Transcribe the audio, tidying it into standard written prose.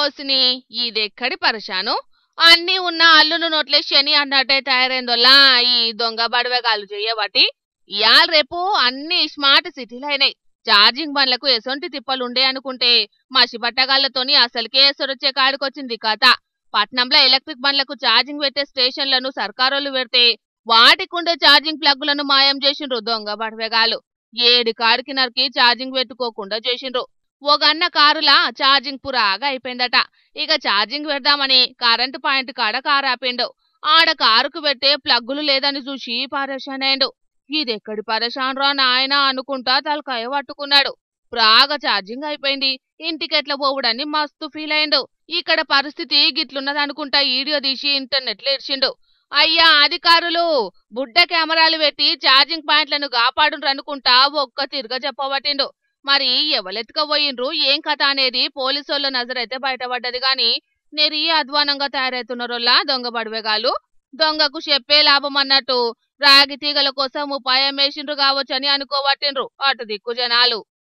ఓసిని ఇదెక్కడి పరేషాను. అన్నీ ఉన్న అల్లును నోట్లే శని అన్నట్టే తయారైందోలా ఈ దొంగ బడవగాళ్ళు చెయ్యబట్టి. ఇయాల రేపు అన్ని స్మార్ట్ సిటీలైనాయి. ఛార్జింగ్ బండ్లకు ఎసొంటి తిప్పలుండే అనుకుంటే మసిబట్టగాళ్లతోని అసలుకే ఎసరొచ్చే కాడికొచ్చింది కథ. పట్నంలో ఎలక్ట్రిక్ బండ్లకు ఛార్జింగ్ పెట్టే స్టేషన్లను సర్కారోళ్ళు పెడితే వాటికుండే ఛార్జింగ్ ప్లగ్గులను మాయం చేసిండ్రు దొంగ బడవగాళ్ళు. ఏడి కాడికి నరికి ఛార్జింగ్ పెట్టుకోకుండా చేసిండ్రు. ఓగన్న కారులా ఛార్జింగ్ పురాగా అయిపోయిందట. ఇక ఛార్జింగ్ పెడదామని కరెంటు పాయింట్ కాడ కారు ఆపిండు. ఆడ కారుకు పెట్టే ప్లగ్గులు లేదని చూసి పరేషాన్ అయిండు. ఇదెక్కడి పరేషాన్ రా నాయనా అనుకుంటా తలకాయ పట్టుకున్నాడు. ప్రాగా ఛార్జింగ్ అయిపోయింది. ఇంటికెట్లా పోవుడని మస్తు ఫీల్ అయిండు. ఇక్కడ పరిస్థితి గిట్లున్నదనుకుంటా వీడియో తీసి ఇంటర్నెట్లో ఇడ్చిండు. అయ్యా అధికారులు, బుడ్డ కెమెరాలు పెట్టి ఛార్జింగ్ పాయింట్లను కాపాడుండ్రనుకుంటా ఒక్క తిరగ చెప్పబట్టిండు. మరి ఎవలెత్తుకపోయిండ్రు ఏం కథ అనేది పోలీసోళ్ళ నజరైతే బయటపడ్డది గాని నెరీ అధ్వానంగా తయారైతున్నారోల్లా దొంగ బడవగాళ్ళు. దొంగకు చెప్పే లాభం అన్నట్టు రాగి తీగల కోసం ఉపాయం వేసిండ్రు కావచ్చని అనుకోబట్టిండ్రు అటు దిక్కు జనాలు.